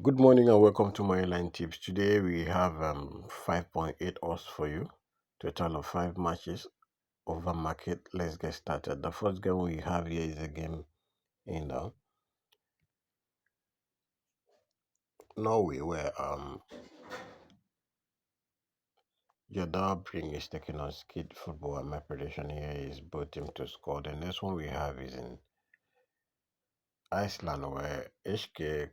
Good morning and welcome to Moneyline Tips. Today we have 5.8 odds for you, total of 5 matches over market. Let's get started. The first game we have here is a game in Norway where Jadar Bring is taking on Skid Football, and my prediction here is both teams to score. The next one we have is in Iceland where HK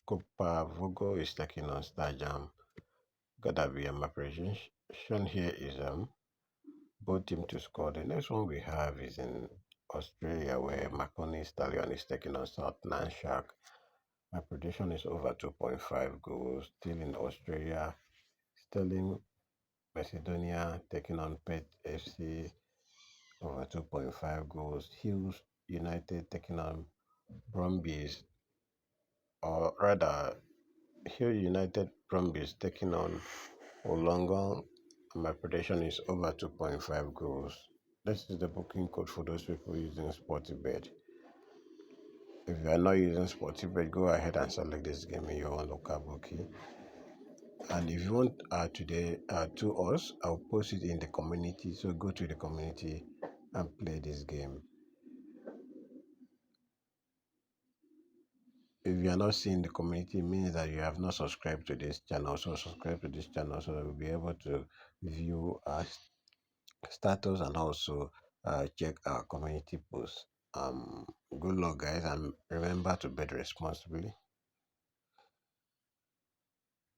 Kopavogo is taking on Stajam Gadabi, and my prediction here is both teams to score. The next one we have is in Australia where Maconi Stallion is taking on South Nan Shark. My prediction is over 2.5 goals. Still in Australia, Sterling Macedonia taking on Pet FC over 2.5 goals. Hills United taking on Brumbies, or rather, Hill United Brumbies taking on Wollongong. My prediction is over 2.5 goals. This is the booking code for those people using Sportybet. If you are not using Sportybet, go ahead and select this game in your own local bookie. And if you want today to us, I'll post it in the community. So go to the community and play this game. If you are not seeing the community, it means that you have not subscribed to this channel. So subscribe to this channel so that we'll be able to view our status and also check our community posts. Good luck, guys, and remember to bet responsibly.